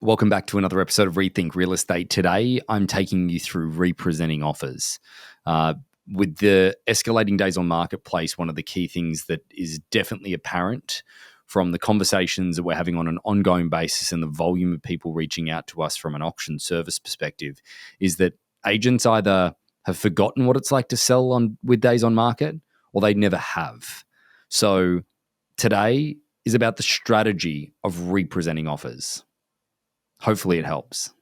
Welcome back to another episode of Rethink Real Estate. Today, I'm taking you through representing offers. With the escalating days on marketplace, one of the key things that is definitely apparent from the conversations that we're having on an ongoing basis and the volume of people reaching out to us from an auction service perspective is that agents either have forgotten what it's like to sell on with days on market or they never have. So today is about the strategy of representing offers. Hopefully it helps.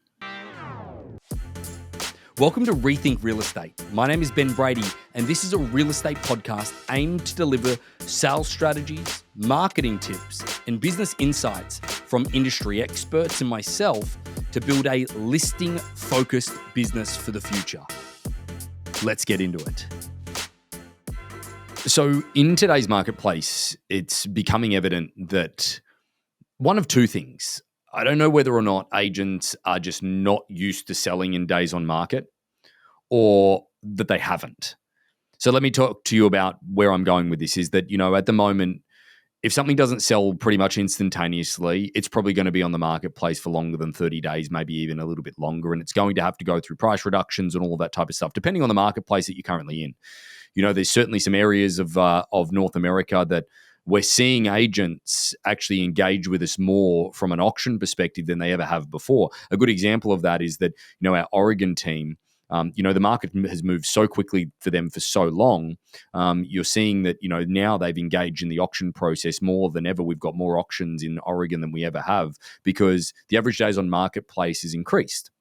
Welcome to Rethink Real Estate. My name is Ben Brady, and this is a real estate podcast aimed to deliver sales strategies, marketing tips, and business insights from industry experts and myself to build a listing-focused business for the future. Let's get into it. So in today's marketplace, it's becoming evident that one of two things. I don't know whether or not agents are just not used to selling in days on market or that they haven't. So let me talk to you about where I'm going with this is that, at the moment, if something doesn't sell pretty much instantaneously, it's probably going to be on the marketplace for longer than 30 days, maybe even a little bit longer. And it's going to have to go through price reductions and all of that type of stuff, depending on the marketplace that you're currently in. There's certainly some areas of North America that we're seeing agents actually engage with us more from an auction perspective than they ever have before. A good example of that is that, our Oregon team, the market has moved so quickly for them for so long. You're seeing that, now they've engaged in the auction process more than ever. We've got more auctions in Oregon than we ever have because the average days on marketplace is increased.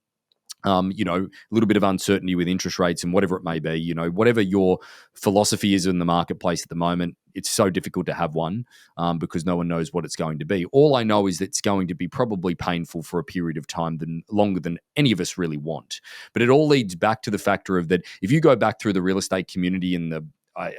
A little bit of uncertainty with interest rates and whatever it may be, whatever your philosophy is in the marketplace at the moment, it's so difficult to have one because no one knows what it's going to be. All I know is that it's going to be probably painful for a period of time longer than any of us really want. But it all leads back to the factor of that if you go back through the real estate community and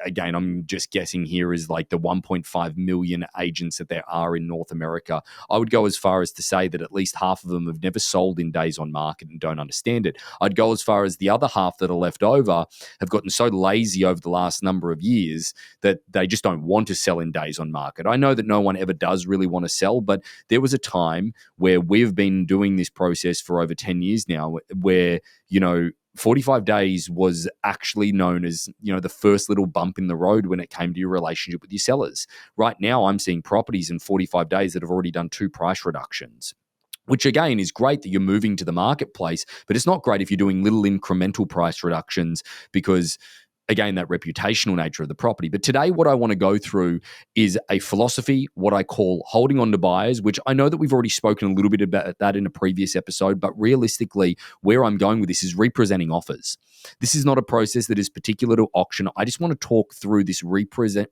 again, I'm just guessing here is like the 1.5 million agents that there are in North America. I would go as far as to say that at least half of them have never sold in days on market and don't understand it. I'd go as far as the other half that are left over have gotten so lazy over the last number of years that they just don't want to sell in days on market. I know that no one ever does really want to sell, but there was a time where we've been doing this process for over 10 years now where, 45 days was actually known as, the first little bump in the road when it came to your relationship with your sellers. Right now, I'm seeing properties in 45 days that have already done 2 price reductions, which again is great that you're moving to the marketplace, but it's not great if you're doing little incremental price reductions because, again, that reputational nature of the property. But today, what I want to go through is a philosophy, what I call holding on to buyers, which I know that we've already spoken a little bit about that in a previous episode, but realistically, where I'm going with this is representing offers. This is not a process that is particular to auction. I just want to talk through this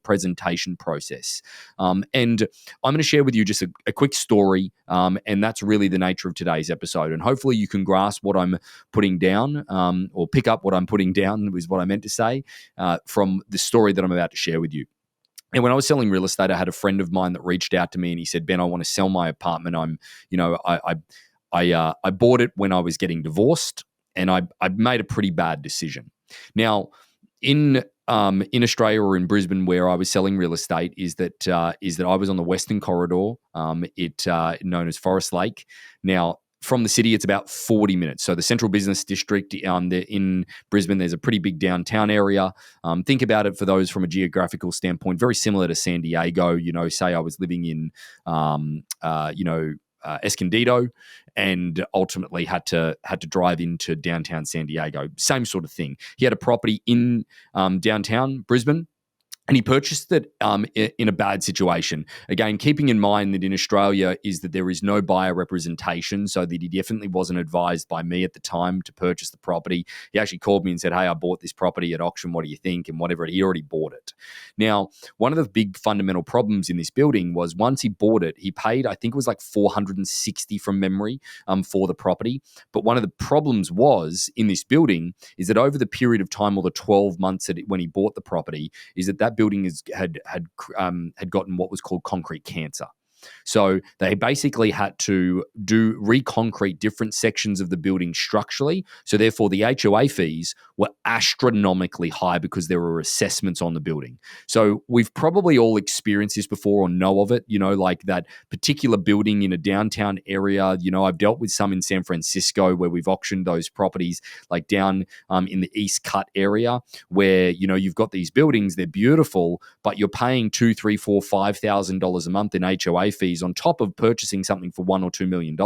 presentation process. And I'm going to share with you just a quick story, and that's really the nature of today's episode. And hopefully you can grasp what I'm putting down or pick up what I'm putting down is what I meant to say. From the story that I'm about to share with you. And when I was selling real estate, I had a friend of mine that reached out to me and he said, "Ben, I want to sell my apartment. I bought it when I was getting divorced, and I made a pretty bad decision." Now, in Australia or in Brisbane, where I was selling real estate, is that I was on the Western Corridor, known as Forest Lake. Now, from the city, it's about 40 minutes. So the central business district in Brisbane, there's a pretty big downtown area. Think about it for those from a geographical standpoint, very similar to San Diego. Say I was living in, Escondido and ultimately had to drive into downtown San Diego. Same sort of thing. He had a property in downtown Brisbane. And he purchased it in a bad situation. Again, keeping in mind that in Australia is that there is no buyer representation, so that he definitely wasn't advised by me at the time to purchase the property. He actually called me and said, "Hey, I bought this property at auction. What do you think?" And whatever, he already bought it. Now, one of the big fundamental problems in this building was once he bought it, he paid, I think it was like $460 from memory for the property. But one of the problems was in this building is that over the period of time, or the 12 months when he bought the property, is that building had gotten what was called concrete cancer. So they basically had to reconcrete different sections of the building structurally. So therefore the HOA fees were astronomically high because there were assessments on the building. So we've probably all experienced this before or know of it, like that particular building in a downtown area. I've dealt with some in San Francisco where we've auctioned those properties like down in the East Cut area where, you've got these buildings, they're beautiful, but you're paying $2,000, $3,000, $4,000, $5,000 a month in HOA fees on top of purchasing something for $1 or $2 million.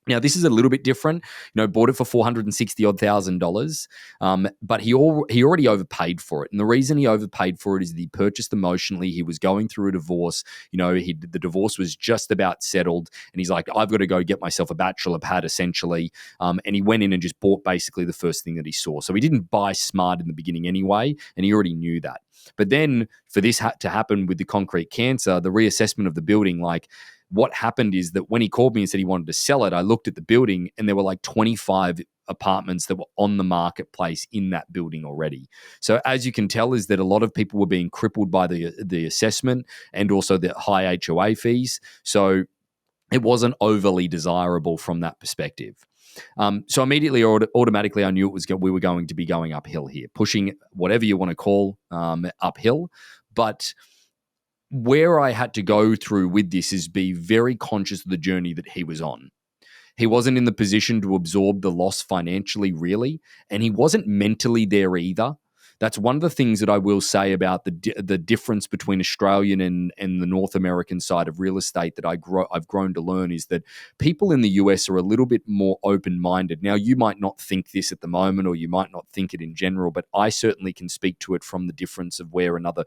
Now, this is a little bit different. Bought it for $460,000, but he already overpaid for it. And the reason he overpaid for it is that he purchased emotionally. He was going through a divorce. The divorce was just about settled, and he's like, I've got to go get myself a bachelor pad, essentially. And he went in and just bought basically the first thing that he saw. So he didn't buy smart in the beginning anyway, and he already knew that. But then for this to happen with the concrete cancer, the reassessment of the building, what happened is that when he called me and said he wanted to sell it, I looked at the building and there were like 25 apartments that were on the marketplace in that building already. So as you can tell is that a lot of people were being crippled by the assessment and also the high HOA fees. So it wasn't overly desirable from that perspective. So immediately, automatically, I knew we were going to be going uphill here, pushing whatever you want to call uphill. But where I had to go through with this is be very conscious of the journey that he was on. He wasn't in the position to absorb the loss financially, really, and he wasn't mentally there either. That's one of the things that I will say about the difference between Australian and the North American side of real estate that I've grown to learn is that people in the US are a little bit more open-minded. Now, you might not think this at the moment, or you might not think it in general, but I certainly can speak to it from the difference of where another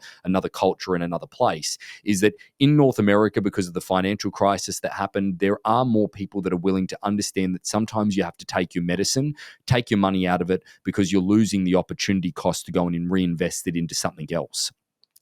culture in another place is that in North America, because of the financial crisis that happened, there are more people that are willing to understand that sometimes you have to take your medicine, take your money out of it because you're losing the opportunity cost to go and reinvest it into something else.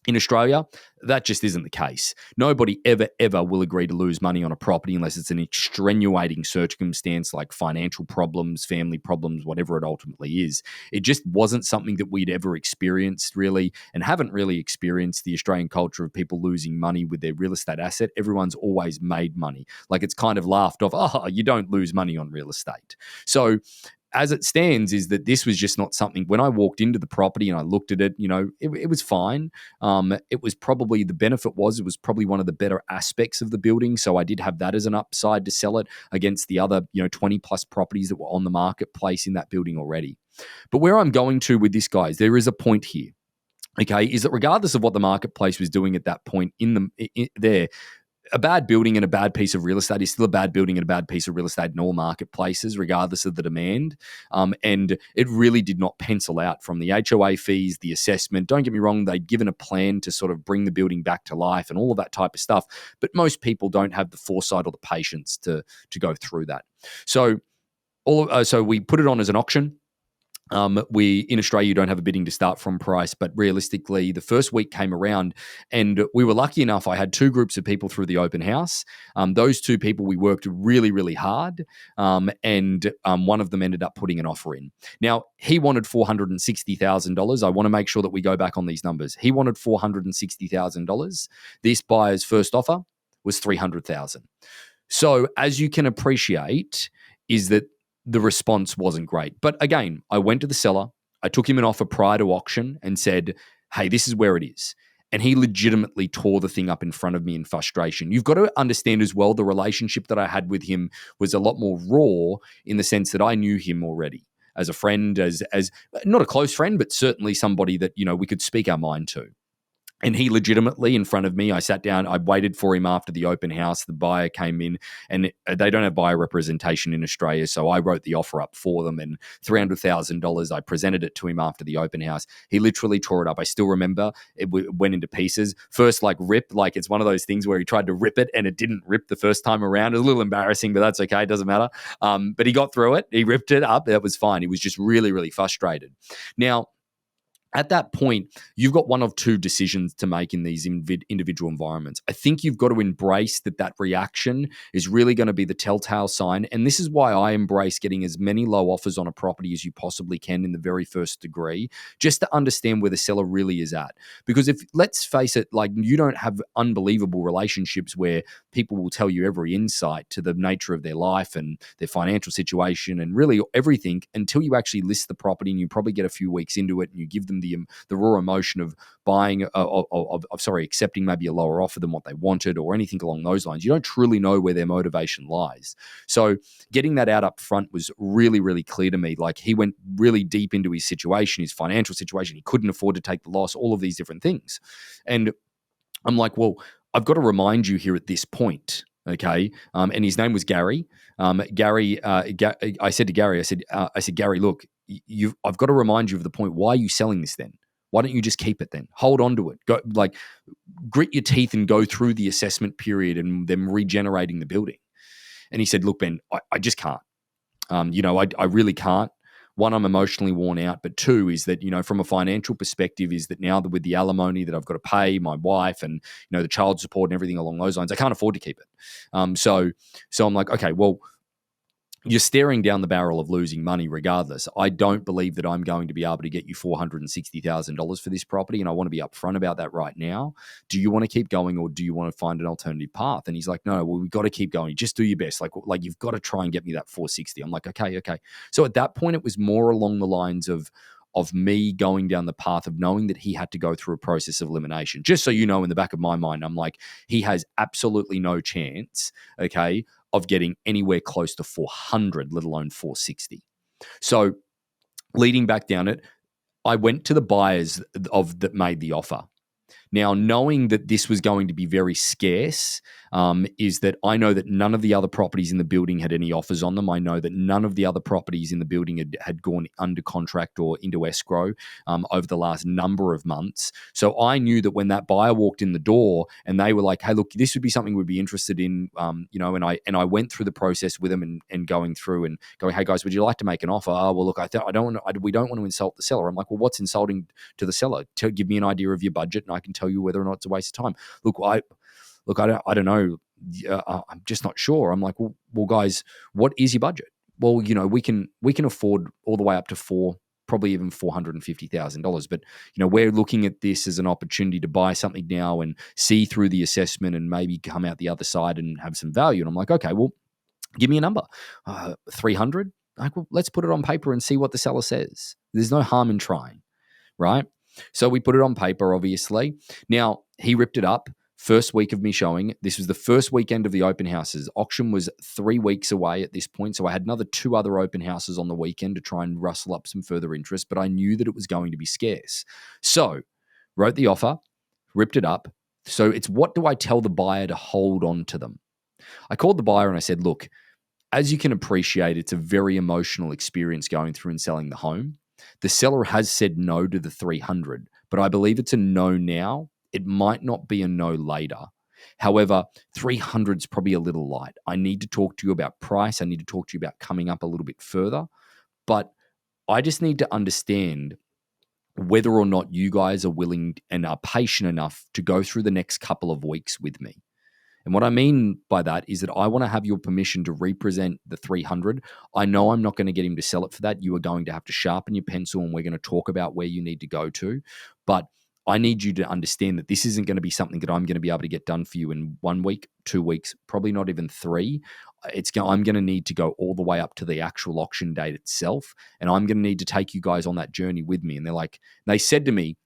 In Australia, that just isn't the case. Nobody ever will agree to lose money on a property unless it's an extenuating circumstance like financial problems, family problems, whatever it ultimately is. It just wasn't something that we'd ever experienced really, and haven't really experienced the Australian culture of people losing money with their real estate asset. Everyone's always made money. Like it's kind of laughed off, oh, you don't lose money on real estate. So as it stands is that this was just not something, when I walked into the property and I looked at it, it was fine. It was probably, the benefit was, it was probably one of the better aspects of the building. So I did have that as an upside to sell it against the other, 20 plus properties that were on the marketplace in that building already. But where I'm going to with this, guys, there is a point here. Okay, is that regardless of what the marketplace was doing at that point there, a bad building and a bad piece of real estate is still a bad building and a bad piece of real estate in all marketplaces, regardless of the demand. And it really did not pencil out from the HOA fees, the assessment. Don't get me wrong, they'd given a plan to sort of bring the building back to life and all of that type of stuff. But most people don't have the foresight or the patience to go through that. So we put it on as an auction. In Australia, you don't have a bidding to start from price, but realistically, the first week came around and we were lucky enough. I had two groups of people through the open house. Those two people, we worked really, really hard. And one of them ended up putting an offer in. Now, he wanted $460,000. I want to make sure that we go back on these numbers. He wanted $460,000. This buyer's first offer was $300,000. So as you can appreciate, is that the response wasn't great. But again, I went to the seller, I took him an offer prior to auction and said, hey, this is where it is. And he legitimately tore the thing up in front of me in frustration. You've got to understand as well, the relationship that I had with him was a lot more raw in the sense that I knew him already as a friend, as not a close friend, but certainly somebody that, we could speak our mind to. And he legitimately, in front of me, I sat down, I waited for him after the open house. The buyer came in and they don't have buyer representation in Australia. So I wrote the offer up for them and $300,000. I presented it to him after the open house. He literally tore it up. I still remember it went into pieces. First, rip, it's one of those things where he tried to rip it and it didn't rip the first time around. It was a little embarrassing, but that's okay. It doesn't matter. But he got through it. He ripped it up. That was fine. He was just really, really frustrated. Now, at that point, you've got one of two decisions to make in these individual environments. I think you've got to embrace that reaction is really going to be the telltale sign. And this is why I embrace getting as many low offers on a property as you possibly can in the very first degree, just to understand where the seller really is at. Because if, let's face it, like, you don't have unbelievable relationships where people will tell you every insight to the nature of their life and their financial situation and really everything until you actually list the property, and you probably get a few weeks into it and you give them the raw emotion of buying, accepting maybe a lower offer than what they wanted or anything along those lines. You don't truly know where their motivation lies. So getting that out up front was really, really clear to me. Like, he went really deep into his situation, his financial situation. He couldn't afford to take the loss, all of these different things. And I'm like, well, I've got to remind you here at this point. Okay. And his name was Gary. I said to Gary, I said, Gary, look, I've got to remind you of the point. Why are you selling this then? Why don't you just keep it then? Hold on to it. Go, like, grit your teeth and go through the assessment period and them regenerating the building. And he said, look, Ben, I just can't. I really can't. One, I'm emotionally worn out, but two is that, from a financial perspective, is that now that with the alimony that I've got to pay my wife and, the child support and everything along those lines, I can't afford to keep it. So I'm like, okay, well, you're staring down the barrel of losing money regardless. I don't believe that I'm going to be able to get you $460,000 for this property, and I want to be upfront about that right now. Do you want to keep going, or do you want to find an alternative path? And he's like, no, well, we've got to keep going. Just do your best. Like you've got to try and get me that 460. I'm like, okay. So at that point, it was more along the lines of me going down the path of knowing that he had to go through a process of elimination. Just so you know, in the back of my mind, I'm like, he has absolutely no chance, okay, of getting anywhere close to 400, let alone 460. So leading back down it, I went to the buyers that made the offer. Now, knowing that this was going to be very scarce, is that I know that none of the other properties in the building had any offers on them. I know that none of the other properties in the building had gone under contract or into escrow over the last number of months. So I knew that when that buyer walked in the door and they were like, hey, look, this would be something we'd be interested in, and I went through the process with them and going through and going, hey, guys, would you like to make an offer? Oh, well, look, we don't want to insult the seller. I'm like, well, what's insulting to the seller? Give me an idea of your budget and I can tell you whether or not it's a waste of time. I don't know. I'm just not sure. I'm like, well, guys, what is your budget? Well, we can afford all the way up to probably even $450,000. But we're looking at this as an opportunity to buy something now and see through the assessment and maybe come out the other side and have some value. And I'm like, okay, well, give me a number. 300. Like, well, let's put it on paper and see what the seller says. There's no harm in trying, right? So we put it on paper, obviously. Now, he ripped it up. First week of me showing. This was the first weekend of the open houses. Auction was 3 weeks away at this point. So I had another 2 other open houses on the weekend to try and rustle up some further interest, but I knew that it was going to be scarce. So wrote the offer, ripped it up. So it's, what do I tell the buyer to hold on to them? I called the buyer and I said, look, as you can appreciate, it's a very emotional experience going through and selling the home. The seller has said no to the 300, but I believe it's a no now. It might not be a no later. However, 300 is probably a little light. I need to talk to you about price. I need to talk to you about coming up a little bit further. But I just need to understand whether or not you guys are willing and are patient enough to go through the next couple of weeks with me. And what I mean by that is that I want to have your permission to represent the 300. I know I'm not going to get him to sell it for that. You are going to have to sharpen your pencil and we're going to talk about where you need to go to. But I need you to understand that this isn't going to be something that I'm going to be able to get done for you in 1 week, 2 weeks, probably not even 3. I'm going to need to go all the way up to the actual auction date itself. And I'm going to need to take you guys on that journey with me. And they said to me,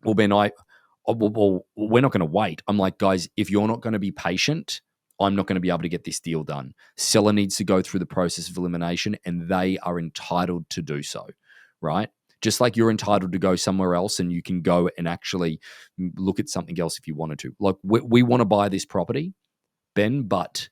well, Ben, we're not going to wait. I'm like, guys, if you're not going to be patient, I'm not going to be able to get this deal done. Seller needs to go through the process of elimination and they are entitled to do so, right? Just like you're entitled to go somewhere else and you can go and actually look at something else if you wanted to. Like, we want to buy this property, Ben, but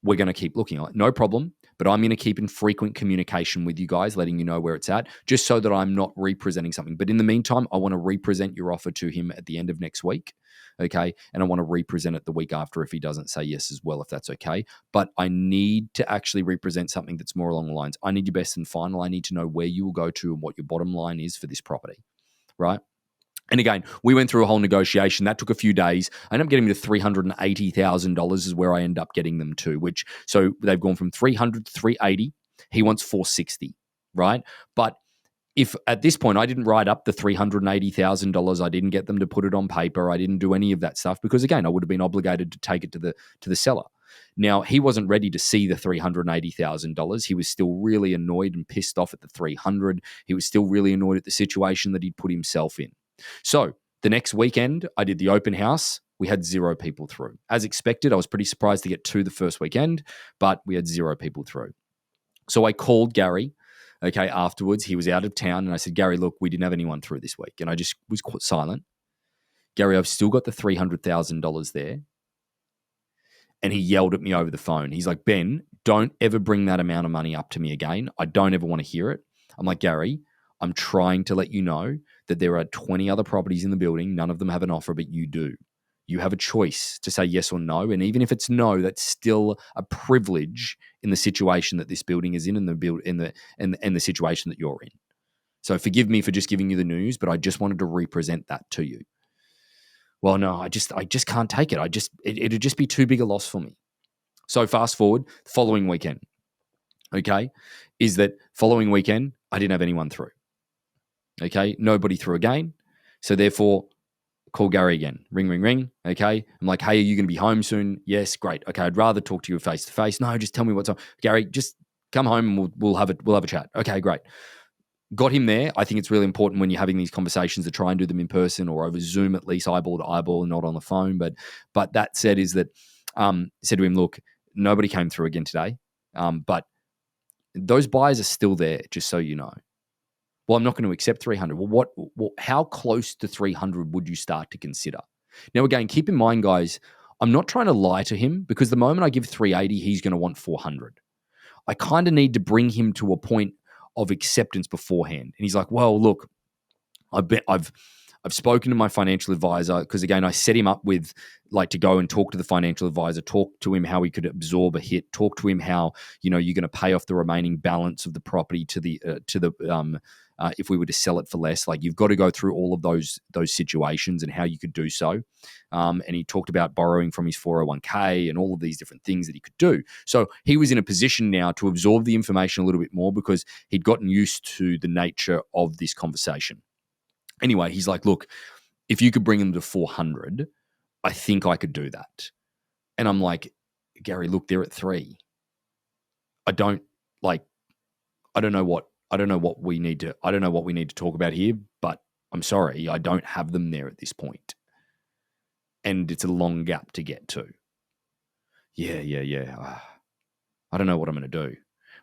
we're going to keep looking. No problem, but I'm going to keep in frequent communication with you guys, letting you know where it's at, just so that I'm not representing something. But in the meantime, I want to represent your offer to him at the end of next week, okay? And I want to represent it the week after if he doesn't say yes as well, if that's okay. But I need to actually represent something that's more along the lines, I need your best and final. I need to know where you will go to and what your bottom line is for this property, right? And again, we went through a whole negotiation. That took a few days. I ended up getting them to $380,000 is where I end up getting them to, so they've gone from 300 to 380. He wants 460, right? But if at this point I didn't write up the $380,000, I didn't get them to put it on paper, I didn't do any of that stuff because again, I would have been obligated to take it to the seller. Now, he wasn't ready to see the $380,000. He was still really annoyed and pissed off at the 300. He was still really annoyed at the situation that he'd put himself in. So the next weekend, I did the open house. We had 0 people through. As expected, I was pretty surprised to get 2 the first weekend, but we had 0 people through. So I called Gary, afterwards. He was out of town, and I said, Gary, look, we didn't have anyone through this week. And I just was quite silent. Gary, I've still got the $300,000 there. And he yelled at me over the phone. He's like, Ben, don't ever bring that amount of money up to me again. I don't ever want to hear it. I'm like, Gary, I'm trying to let you know that there are 20 other properties in the building. None of them have an offer, but you do. You have a choice to say yes or no. And even if it's no, that's still a privilege in the situation that this building is in and the situation that you're in. So forgive me for just giving you the news, but I just wanted to represent that to you. Well, no, I just can't take it. It'd just be too big a loss for me. So fast forward, following weekend, is that following weekend, I didn't have anyone through. Nobody through again. So therefore, call Gary again. Ring, ring, ring. I'm like, hey, are you going to be home soon? Yes, great. Okay, I'd rather talk to you face to face. No, just tell me what's on. Gary, just come home and we'll have a chat. Okay, great. Got him there. I think it's really important when you're having these conversations to try and do them in person or over Zoom, at least eyeball to eyeball and not on the phone. But that said is that said to him, look, nobody came through again today, but those buyers are still there, just so you know. Well, I'm not going to accept 300. Well, how close to 300 would you start to consider? Now, again, keep in mind, guys, I'm not trying to lie to him because the moment I give 380, he's going to want 400. I kind of need to bring him to a point of acceptance beforehand. And he's like, well, look, I've spoken to my financial advisor because, again, I set him up with to go and talk to the financial advisor, talk to him how he could absorb a hit, talk to him how, you're going to pay off the remaining balance of the property to the if we were to sell it for less. You've got to go through all of those situations and how you could do so. And he talked about borrowing from his 401k and all of these different things that he could do. So he was in a position now to absorb the information a little bit more because he'd gotten used to the nature of this conversation. Anyway, he's like, look, if you could bring him to 400, I think I could do that. And I'm like, Gary, look, they're at 3. I don't know what we need to talk about here, but I'm sorry, I don't have them there at this point. And it's a long gap to get to. Yeah. I don't know what I'm going to do.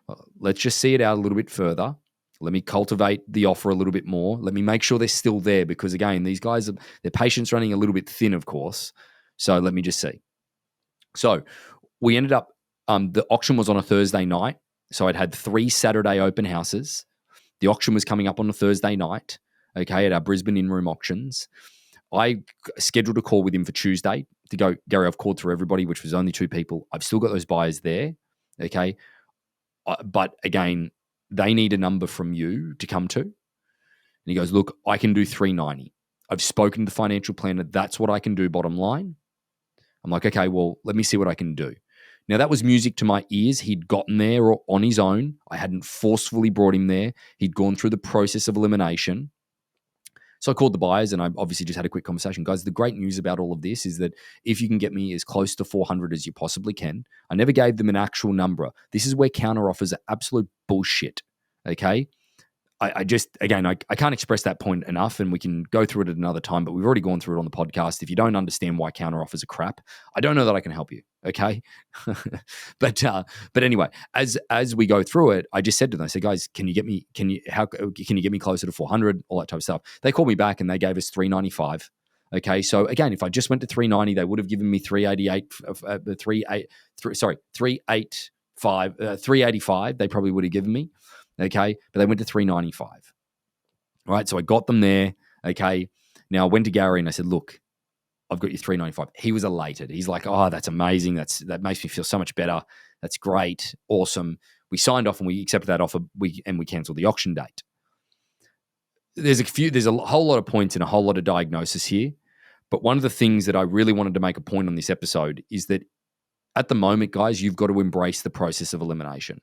Well, let's just see it out a little bit further. Let me cultivate the offer a little bit more. Let me make sure they're still there because, again, these guys, their patience running a little bit thin, of course. So let me just see. So we ended up, the auction was on a Thursday night. So I'd had 3 Saturday open houses. The auction was coming up on a Thursday night, at our Brisbane in-room auctions. I scheduled a call with him for Tuesday to go, Gary, I've called through everybody, which was only 2 people. I've still got those buyers there, but again, they need a number from you to come to. And he goes, look, I can do 390. I've spoken to the financial planner. That's what I can do, bottom line. I'm like, okay, well, let me see what I can do. Now, that was music to my ears. He'd gotten there on his own. I hadn't forcefully brought him there. He'd gone through the process of elimination. So I called the buyers and I obviously just had a quick conversation. Guys, the great news about all of this is that if you can get me as close to 400 as you possibly can, I never gave them an actual number. This is where counter offers are absolute bullshit, okay? I can't express that point enough, and we can go through it at another time, but we've already gone through it on the podcast. If you don't understand why counter offers are crap, I don't know that I can help you, okay? But anyway, as we go through it, I just said to them, I said, guys, can you get me closer to 400, all that type of stuff. They called me back and they gave us 395. Okay, so again, if I just went to 390, they would have given me 385. They probably would have given me. Okay, but they went to 395. All right, so I got them there. Okay, now I went to Gary and I said, look, I've got you 395. He was elated. He's like, oh, that's amazing. That makes me feel so much better. That's great. Awesome. We signed off and we accepted that offer. We canceled the auction date. there's a whole lot of points and a whole lot of diagnosis here. But one of the things that I really wanted to make a point on this episode is that at the moment, guys, you've got to embrace the process of elimination.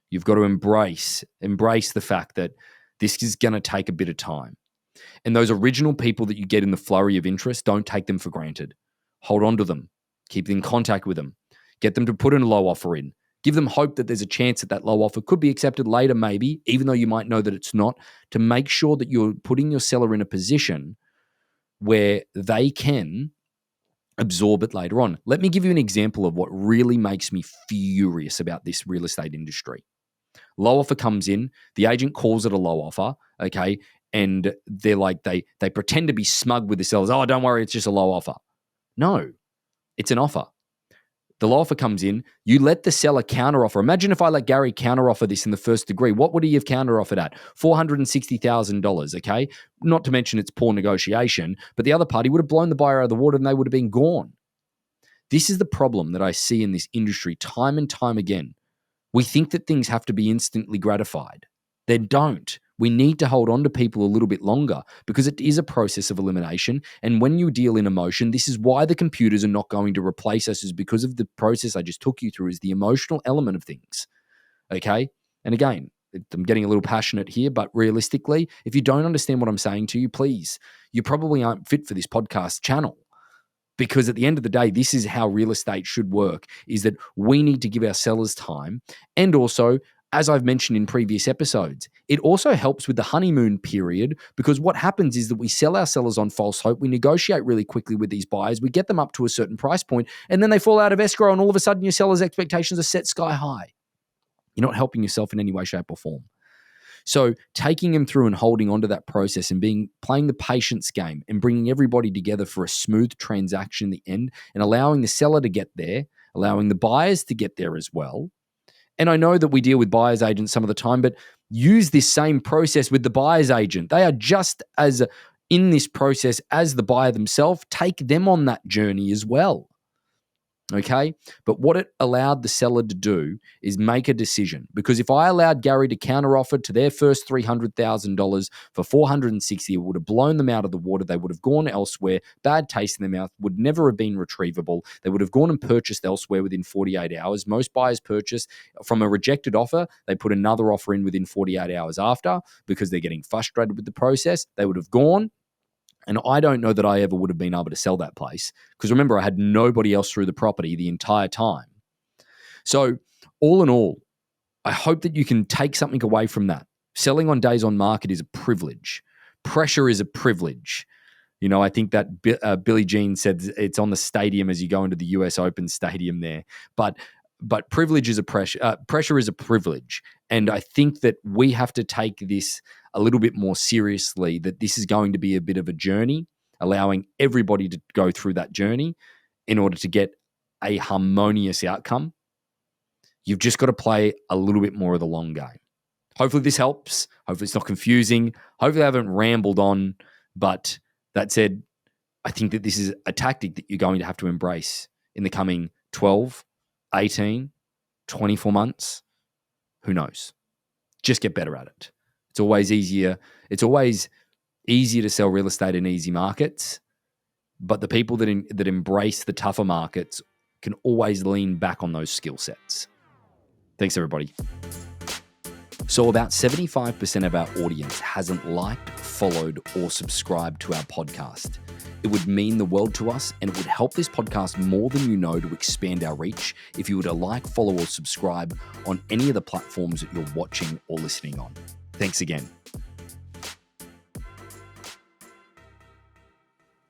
You've got to embrace the fact that this is going to take a bit of time. And those original people that you get in the flurry of interest, don't take them for granted. Hold on to them. Keep in contact with them. Get them to put in a low offer in. Give them hope that there's a chance that low offer could be accepted later, maybe, even though you might know that it's not, to make sure that you're putting your seller in a position where they can absorb it later on. Let me give you an example of what really makes me furious about this real estate industry. Low offer comes in, the agent calls it a low offer, okay, and they're like, they pretend to be smug with the sellers. Oh, don't worry, it's just a low offer. No, it's an offer. The low offer comes in, you let the seller counteroffer. Imagine if I let Gary counteroffer this in the first degree. What would he have counteroffered at? $460,000, okay? Not to mention it's poor negotiation, but the other party would have blown the buyer out of the water and they would have been gone. This is the problem that I see in this industry time and time again. We think that things have to be instantly gratified. They don't. We need to hold on to people a little bit longer because it is a process of elimination. And when you deal in emotion, this is why the computers are not going to replace us, is because of the process I just took you through, is the emotional element of things. Okay? And again, I'm getting a little passionate here, but realistically, if you don't understand what I'm saying to you, please, you probably aren't fit for this podcast channel. Because at the end of the day, this is how real estate should work, is that we need to give our sellers time. And also, as I've mentioned in previous episodes, it also helps with the honeymoon period, because what happens is that we sell our sellers on false hope. We negotiate really quickly with these buyers. We get them up to a certain price point, and then they fall out of escrow, and all of a sudden your seller's expectations are set sky high. You're not helping yourself in any way, shape, or form. So taking them through and holding on to that process and playing the patience game and bringing everybody together for a smooth transaction in the end, and allowing the seller to get there, allowing the buyers to get there as well. And I know that we deal with buyer's agents some of the time, but use this same process with the buyer's agent. They are just as in this process as the buyer themselves. Take them on that journey as well. Okay? But what it allowed the seller to do is make a decision. Because if I allowed Gary to counteroffer to their first $300,000 for $460,000, it would have blown them out of the water. They would have gone elsewhere. Bad taste in their mouth, would never have been retrievable. They would have gone and purchased elsewhere within 48 hours. Most buyers purchase from a rejected offer. They put another offer in within 48 hours after, because they're getting frustrated with the process. They would have gone. And I don't know that I ever would have been able to sell that place, because remember, I had nobody else through the property the entire time. So all in all, I hope that you can take something away from that. Selling on days on market is a privilege. Pressure is a privilege. You know, I think that Billie Jean said it's on the stadium as you go into the US Open stadium there. But privilege is a pressure. Pressure is a privilege. And I think that we have to take this a little bit more seriously, that this is going to be a bit of a journey, allowing everybody to go through that journey in order to get a harmonious outcome. You've just got to play a little bit more of the long game. Hopefully this helps. Hopefully it's not confusing. Hopefully I haven't rambled on. But that said, I think that this is a tactic that you're going to have to embrace in the coming 12, 18, 24 months. Who knows? Just get better at it. It's always easier. It's always easier to sell real estate in easy markets, but the people that embrace the tougher markets can always lean back on those skill sets. Thanks, everybody. So about 75% of our audience hasn't liked, followed, or subscribed to our podcast. It would mean the world to us, and it would help this podcast more than you know to expand our reach if you were to like, follow, or subscribe on any of the platforms that you're watching or listening on. Thanks again.